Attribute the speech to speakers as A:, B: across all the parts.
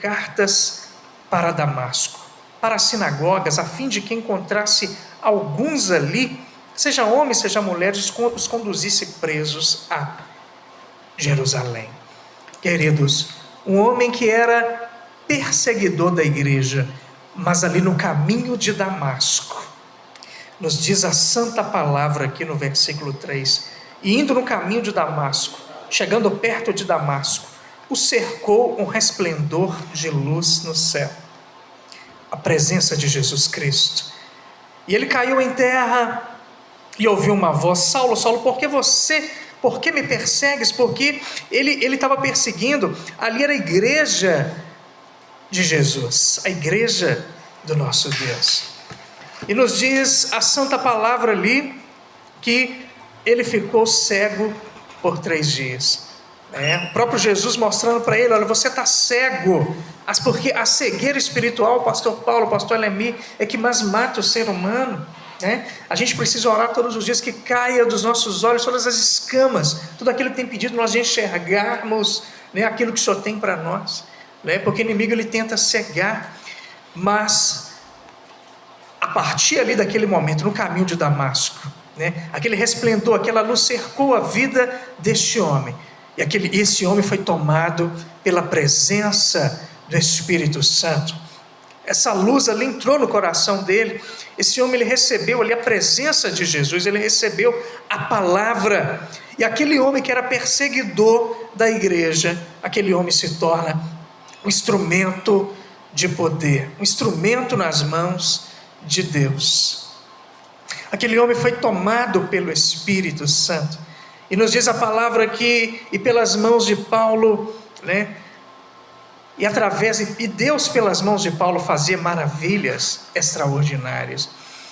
A: cartas para Damasco, para as sinagogas, a fim de que encontrasse alguns ali, seja homens, seja mulheres, os conduzisse presos a Jerusalém. Queridos, um homem que era perseguidor da igreja, mas ali no caminho de Damasco, nos diz a santa palavra aqui no versículo 3, e indo no caminho de Damasco, chegando perto de Damasco, o cercou um resplendor de luz no céu, a presença de Jesus Cristo. E ele caiu em terra e ouviu uma voz: Saulo, Saulo, por que me persegues? Porque ele estava perseguindo, ali era a igreja de Jesus, a igreja do nosso Deus. E nos diz a santa palavra ali, que ele ficou cego por 3 dias. O próprio Jesus mostrando para ele: olha, você está cego, porque a cegueira espiritual, pastor Paulo, pastor Lemi, é que mais mata o ser humano. A gente precisa orar todos os dias que caia dos nossos olhos todas as escamas, tudo aquilo que tem pedido nós de enxergarmos, aquilo que o Senhor tem para nós, porque o inimigo ele tenta cegar. Mas a partir ali daquele momento, no caminho de Damasco, aquele resplendor, aquela luz cercou a vida deste homem, e esse homem foi tomado pela presença do Espírito Santo. Essa luz ali entrou no coração dele. Esse homem, ele recebeu ali a presença de Jesus, ele recebeu a palavra, e aquele homem que era perseguidor da igreja, aquele homem se torna um instrumento de poder, um instrumento nas mãos de Deus. Aquele homem foi tomado pelo Espírito Santo, e nos diz a palavra aqui, e pelas mãos de Paulo, e Deus pelas mãos de Paulo fazia maravilhas extraordinárias.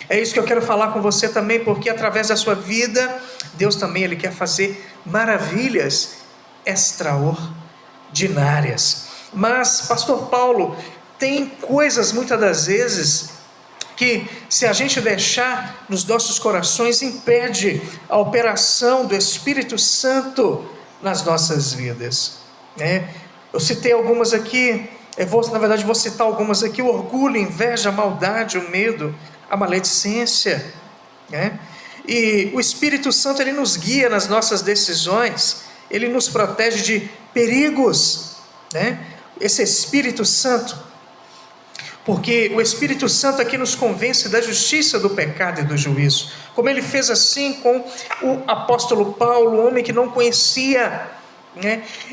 A: É isso que eu quero falar com você também, porque através da sua vida, Deus também ele quer fazer maravilhas extraordinárias. Mas, pastor Paulo, tem coisas muitas das vezes que, se a gente deixar nos nossos corações, impede a operação do Espírito Santo nas nossas vidas. Eu citei algumas aqui, vou citar algumas aqui: o orgulho, a inveja, a maldade, o medo, a maledicência. E o Espírito Santo ele nos guia nas nossas decisões, ele nos protege de perigos. Esse Espírito Santo, porque o Espírito Santo aqui nos convence da justiça, do pecado e do juízo, como ele fez assim com o apóstolo Paulo, um homem que não conhecia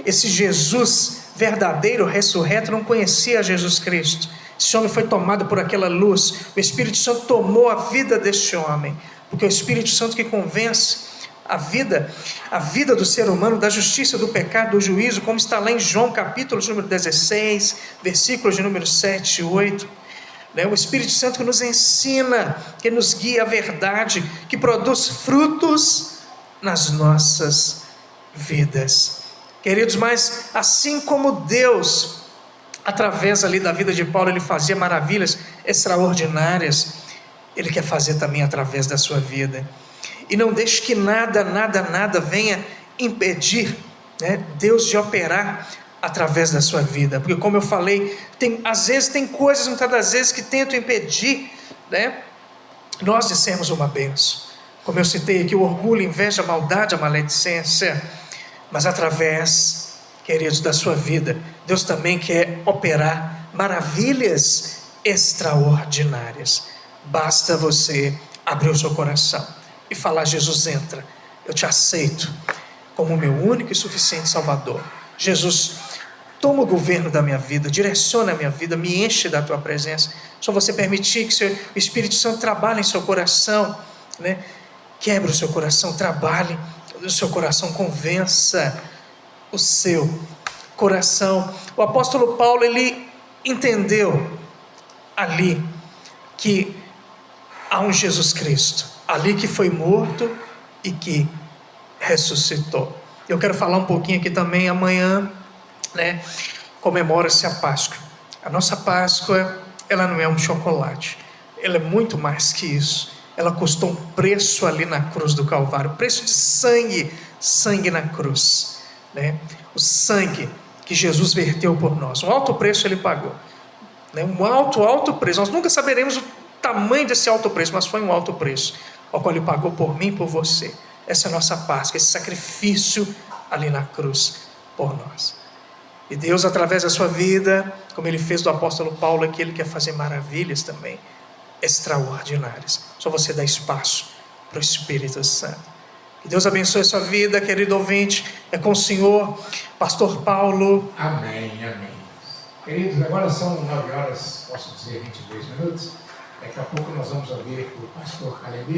A: esse Jesus verdadeiro, ressurreto, não conhecia Jesus Cristo. Esse homem foi tomado por aquela luz, o Espírito Santo tomou a vida deste homem, porque é o Espírito Santo que convence a vida do ser humano da justiça, do pecado, do juízo, como está lá em João capítulo número 16, versículos de número 7 e 8. O Espírito Santo que nos ensina, que nos guia a verdade, que produz frutos nas nossas vidas. Queridos, mas assim como Deus, através ali da vida de Paulo, ele fazia maravilhas extraordinárias, ele quer fazer também através da sua vida. E não deixe que nada venha impedir Deus de operar através da sua vida, porque, como eu falei, às vezes tem coisas, muitas das vezes, que tentam impedir nós de sermos uma bênção, como eu citei aqui: o orgulho, a inveja, a maldade, a maledicência. Mas através, queridos, da sua vida, Deus também quer operar maravilhas extraordinárias. Basta você abrir o seu coração e falar: Jesus, entra, eu te aceito como meu único e suficiente Salvador. Jesus, toma o governo da minha vida, direciona a minha vida, me enche da tua presença. Só você permitir que o Espírito Santo trabalhe em seu coração, quebre o seu coração, trabalhe no seu coração, convença o seu coração. O apóstolo Paulo, ele entendeu ali que há um Jesus Cristo, ali que foi morto e que ressuscitou. Eu quero falar um pouquinho aqui também. Amanhã, comemora-se a Páscoa. A nossa Páscoa, ela não é um chocolate, ela é muito mais que isso. Ela custou um preço ali na cruz do Calvário, preço de sangue na cruz, o sangue que Jesus verteu por nós. Um alto preço Ele pagou. Um alto preço. Nós nunca saberemos o tamanho desse alto preço, mas foi um alto preço, ao qual Ele pagou por mim e por você. Essa é a nossa Páscoa, esse sacrifício ali na cruz por nós. E Deus, através da sua vida, como Ele fez do apóstolo Paulo aqui, Ele quer fazer maravilhas também, extraordinárias. Só você dá espaço para o Espírito Santo. Que Deus abençoe a sua vida, querido ouvinte. É com o Senhor, pastor Paulo.
B: Amém, amém. Queridos, agora são 9 horas, posso dizer 22 minutos. Daqui a pouco nós vamos ouvir o pastor Caleb.